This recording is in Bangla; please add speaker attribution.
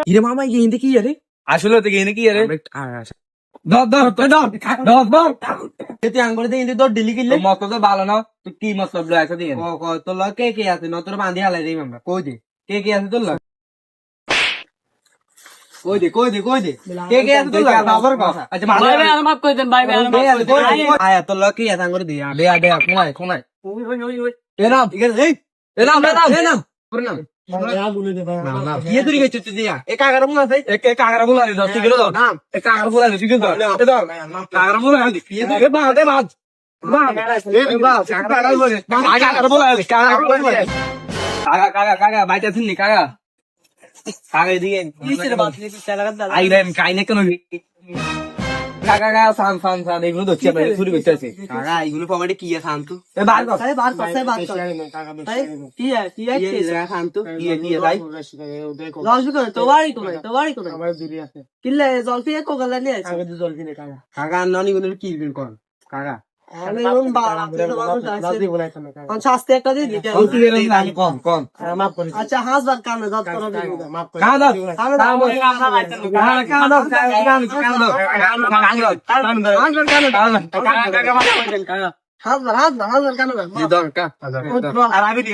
Speaker 1: ইরে মামা গেন্দে কি আরে
Speaker 2: আসলে তো গেন্দে কি আরে
Speaker 1: এতে আঙ্গুরে দে ইন্দে দর ডিলি কিলে
Speaker 2: মত তো ভালো না তুই কি মতলব লয় আছে দিয়ে
Speaker 1: তোর লগে কে কে আছে নতর বাঁধি হালাই দেই আমরা কই দে কে কে আছে তোর লগে কই দে কে কে আছে তোর লগে বাবার কথা আচ্ছা
Speaker 3: ভাই ভাই মাফ করে দেন ভাই ভাই মাফ করে দেন
Speaker 1: আয়া তোর লগে কি আছে আঙ্গুরে দে
Speaker 2: দে দে কোনায়
Speaker 3: ওই
Speaker 1: এরাম ঠিক আছে
Speaker 2: এরাম
Speaker 1: পুরো নাম ये तुरी गई चुत्ती दिया एक कागर मुला सही
Speaker 2: এক কাগরা বলা দি 10 কিলো দাও
Speaker 1: नाम
Speaker 2: এক কাগরা বলা দি কিলো দাও এ দাও কাগরা বলা দি
Speaker 1: ये तो बात है बात
Speaker 2: কাগরা বলা দি কাগা বাইটা থিনি কাগা কাগা দিকে
Speaker 3: কিসের বাত নিয়ে চালা গেল
Speaker 2: আই রে কাই না কেন কাগা কাগা সান এগুলো দচ্ছে ভাই শুরু করতেছে
Speaker 1: कागा এগুলো পকেটে কি আছে শান্ত
Speaker 2: এ বার কর
Speaker 3: ভাই বাত করতে বাত কর ভাই কি আছে
Speaker 1: কি আছে শান্ত কি ভাই
Speaker 3: লস করে তো বাড়ি করে আমার দূরে আছে কিল্লে জলফি এক কোগলা নিয়ে আছে কাগজ জলফি নে কাগা
Speaker 1: कागा ননি গুলো কি বিল কর कागा
Speaker 3: আমি কোন বাবা শাস্তি একটা দিয়ে দিতে
Speaker 2: কম
Speaker 1: মাফ করে
Speaker 3: আচ্ছা হাসবার কানে দাঁত করে দিই
Speaker 1: মাফ করে
Speaker 2: কাগা দাও
Speaker 3: হাসবার কানে
Speaker 2: আর আমি দি